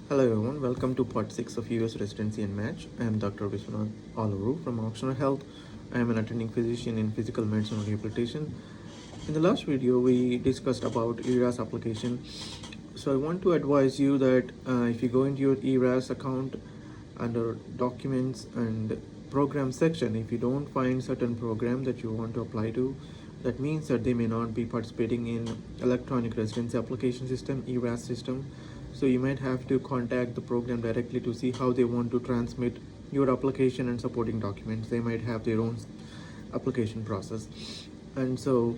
Hello everyone, welcome to part 6 of US Residency and Match. I am Dr. Viswanath Aluru from Optional Health. I am an attending physician in physical medicine and rehabilitation. In the last video, we discussed about ERAS application. So I want to advise you that if you go into your ERAS account under documents and program section, if you don't find certain program that you want to apply to, that means that they may not be participating in electronic residency application system, ERAS system. So you might have to contact the program directly to see how they want to transmit your application and supporting documents. They might have their own application process, and so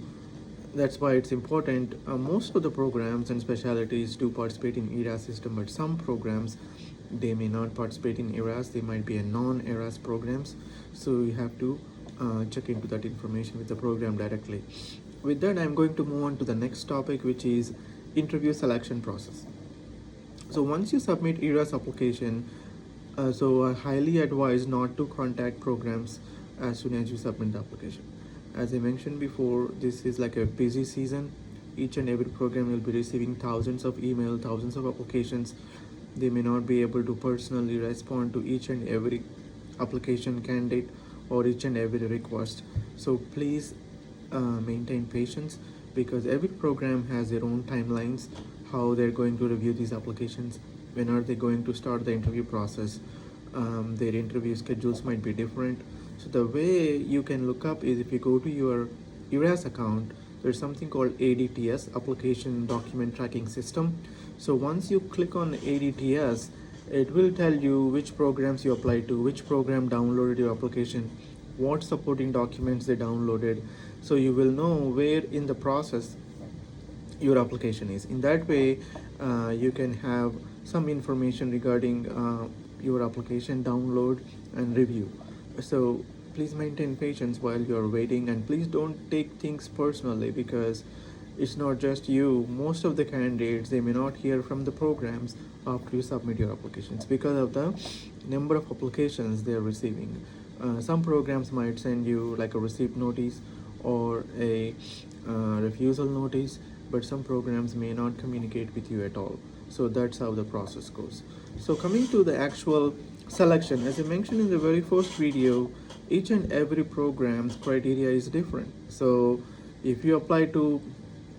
that's why it's important. Most of the programs and specialties do participate in ERAS system, but some programs they may not participate in ERAS. They might be a non-ERAS programs, so you have to check into that information with the program directly. With that, I'm going to move on to the next topic, which is interview selection process. So once you submit ERAS application, so I highly advise not to contact programs as soon as you submit the application. As I mentioned before, this is like a busy season. Each and every program will be receiving thousands of emails, thousands of applications. They may not be able to personally respond to each and every application candidate or each and every request. So please maintain patience, because every program has their own timelines, how they're going to review these applications, when are they going to start the interview process. Their interview schedules might be different. So the way you can look up is, if you go to your ERAS account, there's something called ADTS, Application Document Tracking System. So once you click on ADTS, it will tell you which programs you applied to, which program downloaded your application, what supporting documents they downloaded. So you will know where in the process your application is. In that way, you can have some information regarding your application download and review. So please maintain patience while you're waiting, and please don't take things personally, because it's not just you. Most of the candidates, they may not hear from the programs after you submit your applications because of the number of applications they're receiving. Some programs might send you like a receipt notice or a refusal notice, but some programs may not communicate with you at all. So that's how the process goes. So coming to the actual selection, as I mentioned in the very first video, each and every program's criteria is different. So if you apply to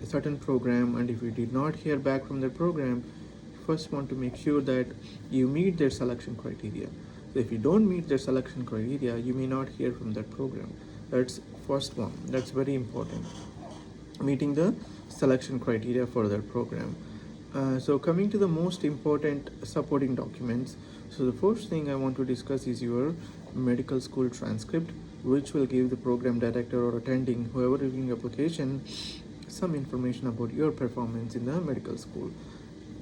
a certain program and if you did not hear back from the program, you first want to make sure that you meet their selection criteria. So if you don't meet their selection criteria, you may not hear from that program. That's first one. That's very important, meeting the selection criteria for that program. So coming to the most important supporting documents, so the first thing I want to discuss is your medical school transcript, which will give the program director or attending, whoever reviewing application, some information about your performance in the medical school.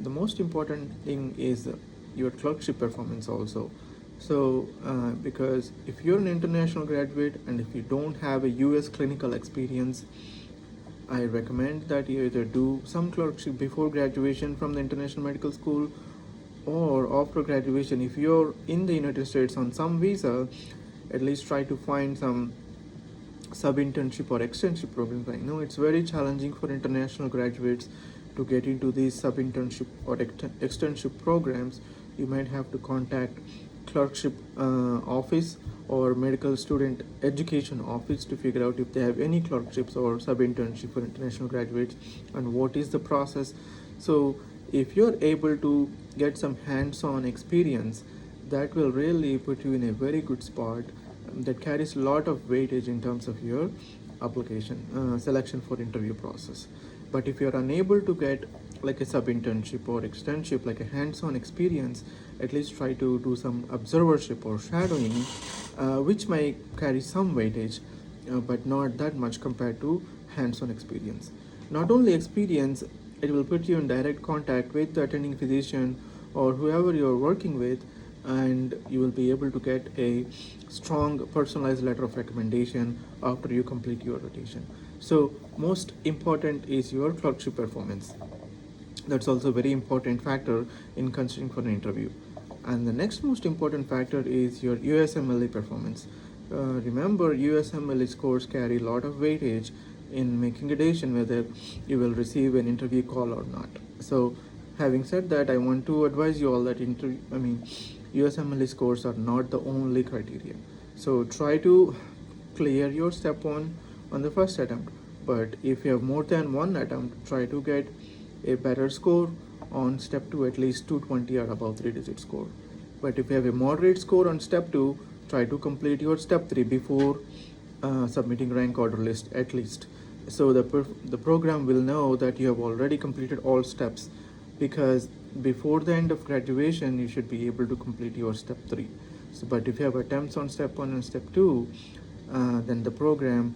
The most important thing is your clerkship performance also. So because if you're an international graduate and if you don't have a US clinical experience, I recommend that you either do some clerkship before graduation from the international medical school, or after graduation, if you're in the United States on some visa, at least try to find some sub-internship or externship programs. I know it's very challenging for international graduates to get into these sub-internship or externship programs. You might have to contact clerkship office or medical student education office to figure out if they have any clerkships or sub-internship for international graduates and what is the process. So if you're able to get some hands-on experience, that will really put you in a very good spot, that carries a lot of weightage in terms of your application selection for interview process. But if you're unable to get like a sub-internship or externship, like a hands-on experience, at least try to do some observership or shadowing, which may carry some weightage, but not that much compared to hands-on experience. Not only experience, it will put you in direct contact with the attending physician or whoever you're working with, and you will be able to get a strong personalized letter of recommendation after you complete your rotation. So most important is your clerkship performance. That's also a very important factor in considering for an interview. And the next most important factor is your USMLE performance. Remember, USMLE scores carry a lot of weightage in making a decision whether you will receive an interview call or not. So Having said that, I want to advise you all that USMLE scores are not the only criteria. So try to clear your step one on the first attempt. But if you have more than one attempt, try to get a better score on step two, at least 220 or above 3-digit score. But if you have a moderate score on step two, try to complete your step three before submitting rank order list at least. So the program will know that you have already completed all steps, because before the end of graduation you should be able to complete your step three. So but if you have attempts on step one and step two, then the program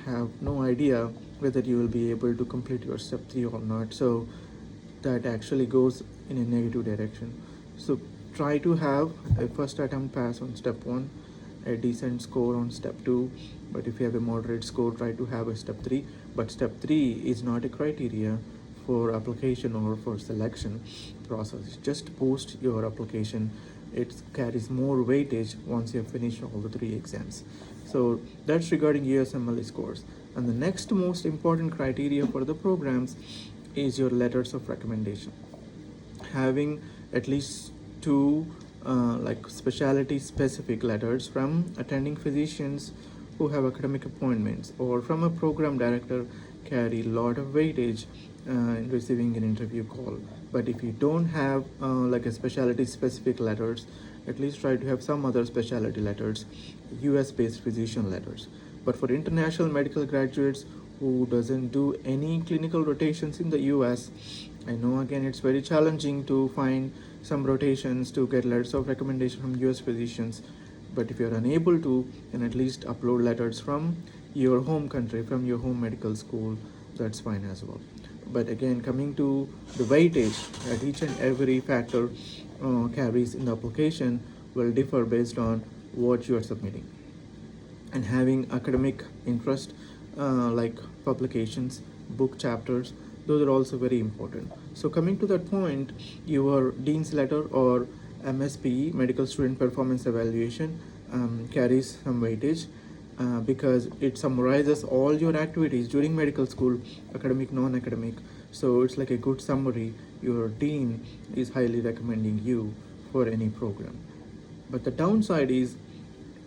have no idea whether you will be able to complete your step three or not. So that actually goes in a negative direction. So try to have a first attempt pass on step one, a decent score on step two, but if you have a moderate score, try to have a step three. But step three is not a criteria for application or for selection process. Just post your application. It carries more weightage once you have finished all the three exams. So that's regarding USMLE scores. And the next most important criteria for the programs is your letters of recommendation. Having at least two specialty specific letters from attending physicians who have academic appointments or from a program director carry a lot of weightage in receiving an interview call. But if you don't have a specialty specific letters, at least try to have some other specialty letters, US based physician letters. But for international medical graduates who doesn't do any clinical rotations in the US, I know again it's very challenging to find some rotations to get letters of recommendation from US physicians. But if you're unable to, then at least upload letters from your home country, from your home medical school. That's fine as well. But again, coming to the weightage that each and every factor carries in the application will differ based on what you are submitting. And having academic interest like publications, book chapters, those are also very important. So coming to that point, your dean's letter or MSPE, medical student performance evaluation, carries some weightage because it summarizes all your activities during medical school, academic, non-academic. So it's like a good summary. Your dean is highly recommending you for any program. But the downside is,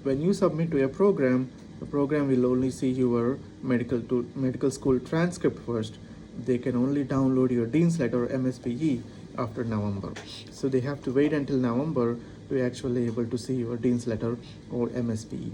when you submit to a program, the program will only see your medical school transcript first. They can only download your dean's letter or MSPE after November. So they have to wait until November to actually able to see your dean's letter or MSPE.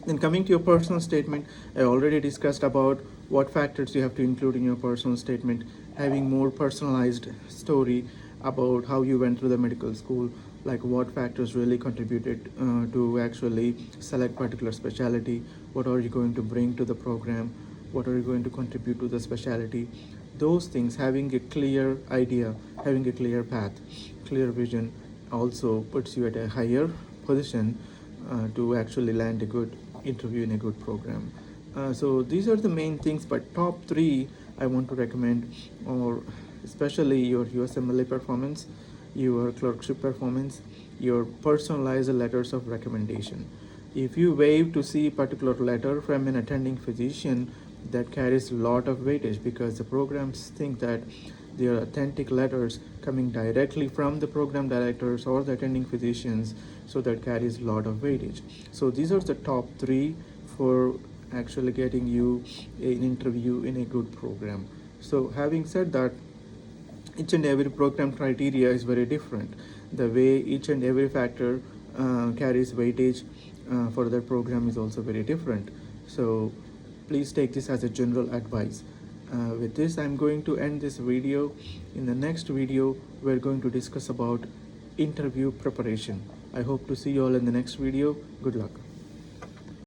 Then coming to your personal statement, I already discussed about what factors you have to include in your personal statement, having more personalized story about how you went through the medical school, like what factors really contributed to actually select particular specialty, what are you going to bring to the program, what are you going to contribute to the specialty. Those things, having a clear idea, having a clear path, clear vision, also puts you at a higher position to actually land a good interview in a good program. So these are the main things, but top three I want to recommend, or especially your USMLE performance, your clerkship performance, your personalized letters of recommendation. If you waive to see particular letter from an attending physician, that carries a lot of weightage because the programs think that they are authentic letters coming directly from the program directors or the attending physicians, so that carries a lot of weightage. So these are the top three for actually getting you an interview in a good program. So having said that, each and every program criteria is very different. The way each and every factor carries weightage for that program is also very different. So please take this as a general advice. With this, I'm going to end this video. In the next video, we're going to discuss about interview preparation. I hope to see you all in the next video. Good luck.